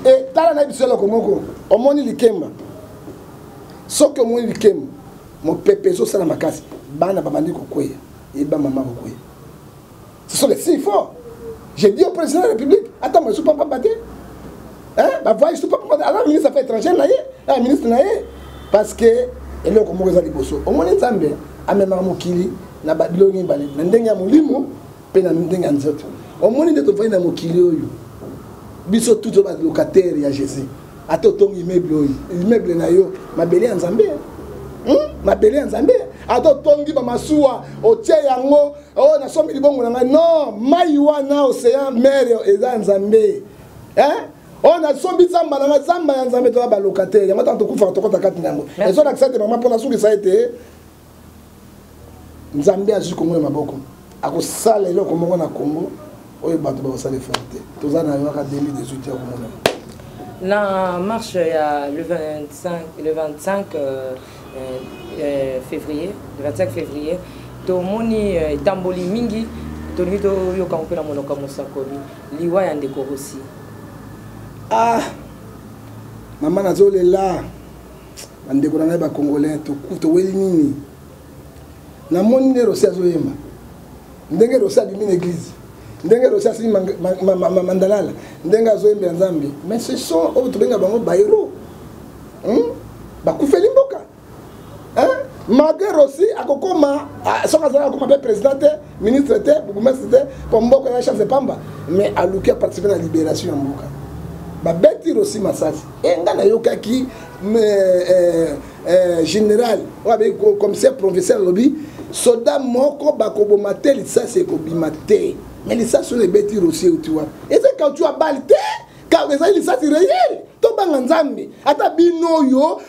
e tala na biso eloko moko omoni likemba soki omoni likemba mopepe ezosala makasi bana babandi kokweya yeba mama kokweya ce sont les signes forts j'ai dit au président de la République attends moi je suis pas battu bah voyez je suis pas alors ministre affaires étrangères na ye la ministre na ye parce que eloko moko ezali boso omoni nzambe amemaka mokili na babilongi bale na ndenge ya molimo pe na ndenge ya nzoto omoni nde tovandi na mokili oyo biso tuto balocataire ya Jésus ata otongi immeuble oyo immeuble na yo mabele ya nzambe mabele ya nzambe ata otongi bamasuwa otie yango oyo nasombi libongo na ngai non mai wana océan mer eza nzambe on a sombi zamba na zamba ya nzambe to ba locataire yango tanto kufa tokota kati nango ezo na kisate mama pona suki sa ete nzambe azu kongo maboko akosala eloko moko na Congo oyo bato ba kosala forte toza na yoka 2018 ya komona na marche ya le 25 février le 25 février tomoni tamboli mingi tolingi to yoka mpela monoko mosakoli liwa ya ndeko Rossi ah mama nazolela bandeko na ngai ba congolais to weli nini na moni nde Rossi azoyemba ndenge Rossi abimi na église ndenge Rossi asili mandalala ndenge azoyembela nzambe mais ce sont oyo tobenga bango bahéros bakufeli mboka malgré Rossi akokoma soki azalaki akoma mpe président te ministre te bourgmestre te po mboka ya chance pamba mais aluki aparticipe na libération ya mboka babeti Rossi masasi enga nayokaki général oyo commissaire provincial alobi soda moko bakoboma te lisasi ekobima te mais lisasi oyo ebeti Rossi euti wana eza kautu ya bali te ezali lisasi réel tobanga nzambe ata bino oyo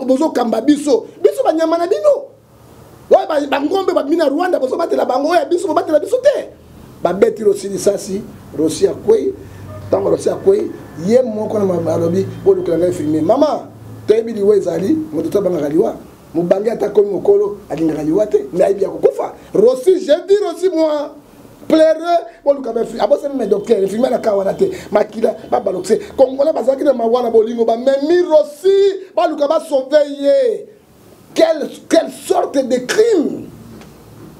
bozokamba biso banyama na bino oyo bangombe babimi na Rwanda bozobatela bango oyo ya biso bobatela biso te babeti Rossi lisasi Rossi akwei ntango Rossi akwei ye moko na alobi bolukela ngai filme mama toyebi liwa ezali moto tobangaka liwa mobange ata komi mokolo alingaka liwa te mais ayebi ya kokufa Rossi j'ai dit Rossi moi pleureux boluka ba abosemi me docteur infirmier na kawana te makila babalokse congolais bazaki na mawana bolingo ba memi Rossi baluka ba sauver quelle sorte de crime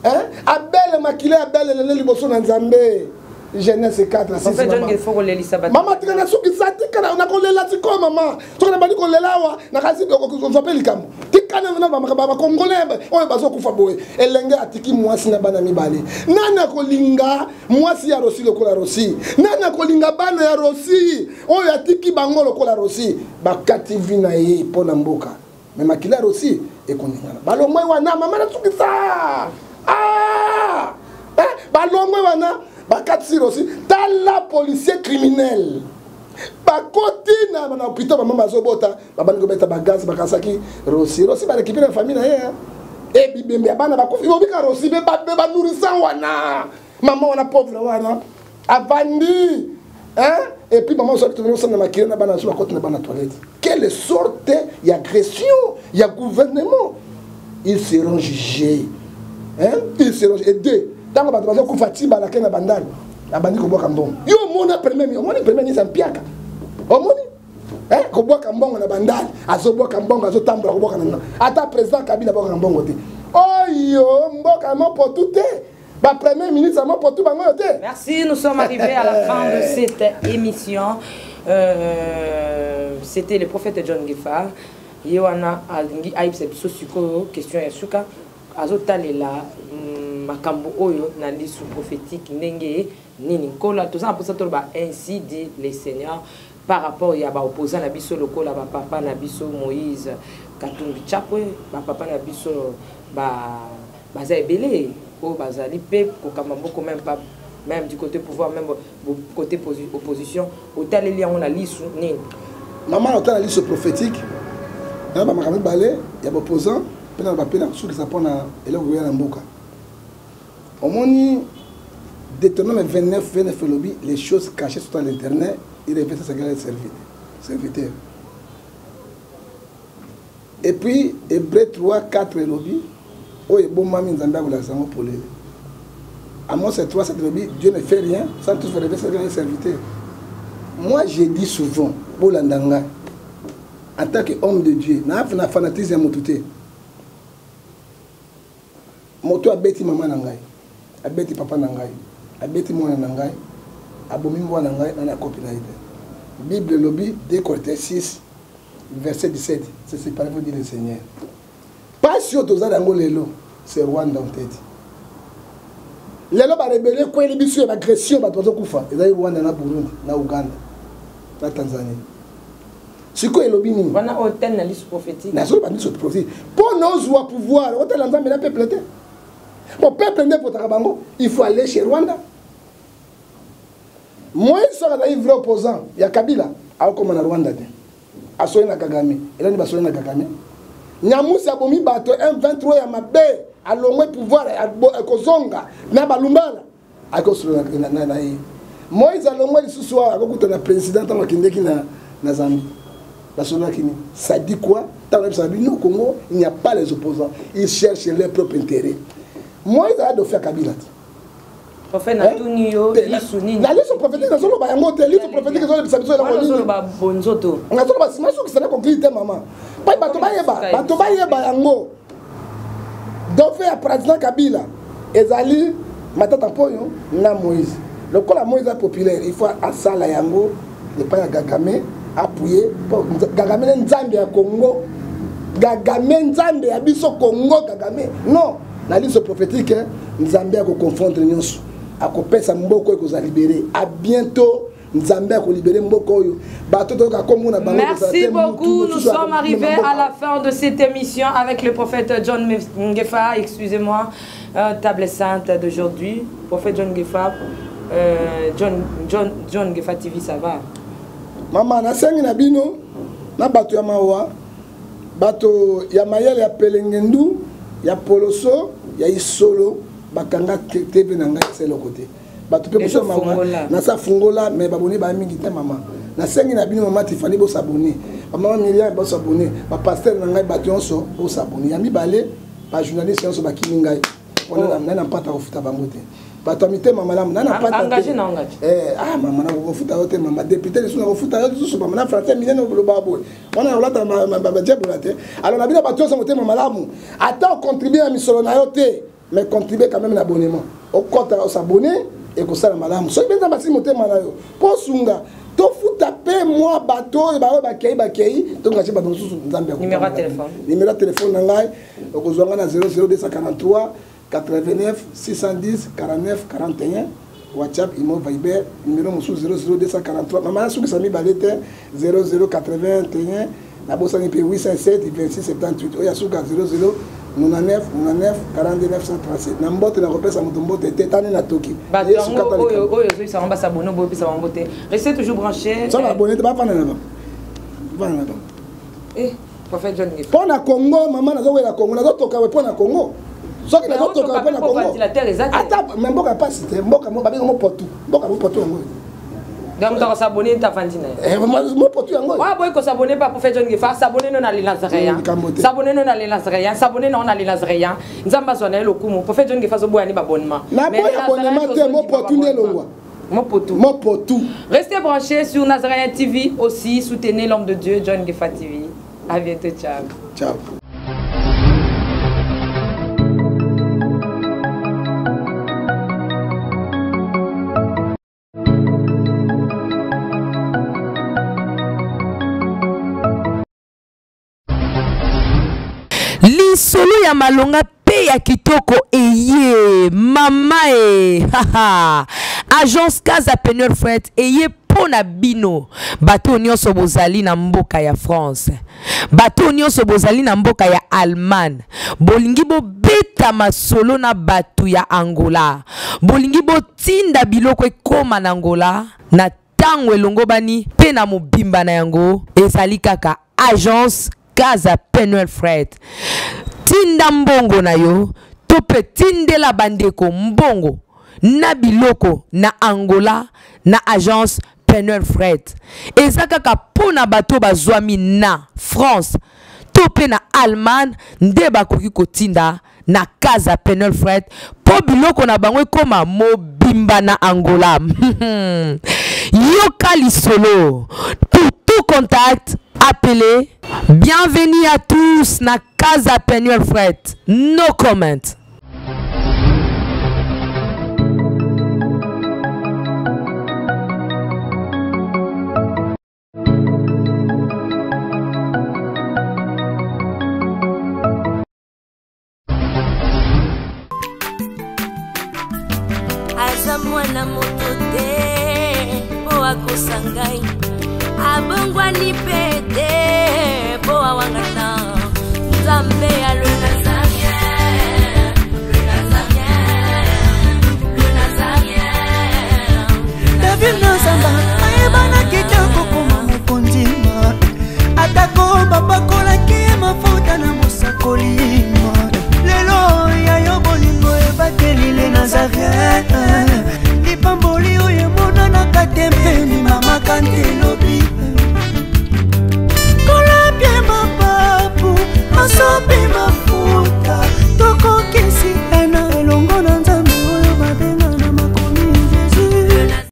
hein abel makila abel le liboso na nzambe jeunesse 4 6 mama tika suki sati kana na kolela tiko mama tokana bali kolela wa na kasi ko zapeli kambo tikana na ba congolais oyo bazokufa boye elenge atiki mwasi na bana mibale nana kolinga mwasi ya Rossi lokola Rossi nana kolinga bana ya Rossi oyo atiki bango lokola Rossi bakati vina ye pona mboka mais makila Rossi ekoningana balongwe wana mama na suki sa balongwe wana bakati Rossi tala policier criminel bakoti na hôpital ba mama zobota babani ko beta bagaz bakasaki Rossi ba récupérer la famille na ye et bibembe bana bakufi obika Rossi be ba nourrissant wana maman wana pauvre wana avandi hein et puis maman so tourner na makira na bana so bakoti na bana toilette quelle sorte d'agression il y a gouvernement ils seront jugés hein ils seront aidés dans ba bazo ku fatima la kena bandani abandi ko boka mbongo yo mona premier ni zampiaka omoni ko boka mbongo na bandani azoboka mbongo azotambola ko boka na ata président Kabila boka mbongo te oyo mboka mo potute ba premier ministre mo potu bango te. Merci, nous sommes arrivés à la fin de cette émission. C'était le prophète John Giffard. Yewana alingi aipse biso siko question ya suka azotalela makambo oyo na lisu prophétique ndenge nini kola tout ça pour ça ainsi dit les seigneurs par rapport à l'opposant na biso lokola ba papa na biso Moïse Katumbi Chapwe ba papa na biso baza ebele o bazali pe kokamba moko même du côté pouvoir même côté opposition otaleli on a lisu nini maman otala lisu prophétique na ba makambi balé ya opposant pe na ba pena sous que ça pona eloko ya na mboka omoni Deutéronome 29 lobby les choses cachées sur l'internet il répète ça que serviteur. Et puis Hébreux 3-4 lobby oh et bon mami nzamba la sango pour les à moi c'est 3 7 lobby Dieu ne fait rien sans tout faire le serviteur. Moi j'ai dit souvent pour l'andanga en tant qu'homme de Dieu na fanatisme motuté moto abeti maman nangai abeti papa nangai abeti mwana nangai abomi mwana nangai na copine ide Bible lobby 2 Corinthiens 6 verset 17 c'est séparé pour dire le Seigneur pas sur tous les lelo c'est Rwanda en tête lelo ba rebelle ko eli biso ba agression ba tozo kufa ezali Rwanda na Burundi na Uganda na Tanzania siko elobi nini wana hôtel na lisu prophétique na so ba lisu prophétique pour nos wa pouvoir hôtel na Nzambe na peuple te bon peuple ne potaka bango il faut aller chez Rwanda. Moi il sera un vrai opposant ya Kabila akoma na Rwanda te asoye na Kagame et là ni basoye na Kagame nyamusi abomi bato M23 ya mabe alongwe pouvoir akozonga na balumbala akosula na Moïse alongwe lisusu akokuta na président tant akindeki na Zambie basola kini ça dit quoi tant ça dit nous Congo il n'y a pas les opposants ils cherchent leur propre intérêt. Moïse a de faire Kabila prophète na tunio lisu nini la lisu prophétique na solo ba yango te lisu prophétique na solo bisabiso la konini solo ba bonzoto na solo ba simaso ki sana concret te maman pa bato ba yeba yango donc fait président Kabila ezali matata poyo na Moïse le kola Moïse est populaire il faut asala yango le pa ya Kagame appuyer Kagame nzambe ya Congo Kagame nzambe ya biso Congo Kagame non la lisu prophétique nzambe ya ko confondre nyonso akopesa mboko ko za libérer à bientôt nzambe ko libérer mboko yo bato to ka komuna bango. Merci beaucoup, nous sommes arrivés à la fin de cette émission avec le prophète John Ngefa, excusez-moi, table sainte d'aujourd'hui, prophète John Ngefa, John Ngefa TV, ça va maman na sengi na bino na bato ya mawa bato ya mayele ya pelengendu ya poloso ya isolo bakanga TV na ngai c'est le côté bato pe boso mama na sa fungola mais baboni ba mingi te mama na sengi na bino mama Tiffany bo s'abonner mama Myriam bo s'abonner ba pasteur na ngai bato onso bo s'abonner ya mibale ba journaliste onso ba kimi ngai on na pata ofuta bango te bato amite mama la na pata engagé na engagé mama na ofuta ote mama député le suna ofuta ote mama na français milene no babo on a olata ba jebola te alors na bino bato onso mote mama lamu attends contribuer à misolo na yo te mais contribuer quand même l'abonnement. Au compte à s'abonner et que ça la madame. So bien dans basi moté manayo. Pour sunga, to fu taper moi bateau et ba kei to ngachi ba dans sous Nzambe. Numéro de téléphone. Numéro de téléphone nangai okozonga na 00243 89 610 49 41 WhatsApp Imo Viber numéro musu 00243 maman sou que ça mi balete 0081 la bossa ni pe 807 26 78 oya sou 00 99 49 137 na mbote na repesa mutombote tetane na toki yesu kata oyo ça va s'abonner bo pisa mbote restez toujours branchés ça va abonner ba fana na ba prophète John Ngefa pona Congo maman nazo wela Congo nazo toka we pona Congo soki nazo toka pona Congo ata mboka pas c'était mboka mo babi mo potu mboka mo potu ngo donc tu vas s'abonner ta fantine mo potu ngo wa boy ko s'abonner pas prophète John Ngefa s'abonner non na les Nazaréens s'abonner non na les Nazaréens s'abonner non na les Nazaréens nzamba zona lokumu prophète John Ngefa zo boya ni ba abonnement mais abonnement te mo potu ne longwa mo potu restez branchés sur Nazaréen TV aussi soutenez l'homme de Dieu John Ngefa TV à bientôt ciao Lisolo ya malonga pe ya kitoko eye mama haha agence Casa Peneur Fret eye pona bino bato nyonso bozali na mboka ya France, bato nyonso bozali na mboka ya Allemagne, bolingi bobeta masolo na bato ya Angola, bolingi botinda biloko ekoma na Angola na tango elongo bani pe na mobimba na yango ezali kaka agence Casa Penuel Fret. Tinda mbongo na yo to pe tindela bandeko mbongo na biloko na Angola na agence Penuel Fret. Eza kaka pona bato bazwami na France to pe na Allemagne nde bakoki kotinda na Casa Penuel Fret po biloko na bango ekoma mobimba na Angola. Yoka lisolo. Pour tout contact, appelez. Bienvenue à tous na Casa Penuel Fret. No comment. Mwana moto te po akosangai abongwa ni pete po awangata Nzambe ya le Nazarien, le Nazarien, le Nazarien. David Nzamba ayebana kitoko koma mokondima atako babakolaki mafuta na mosakolima lelo yayo bolingo ebateli le Nazarien. Pamboli oye mona na katempeni mama kantelo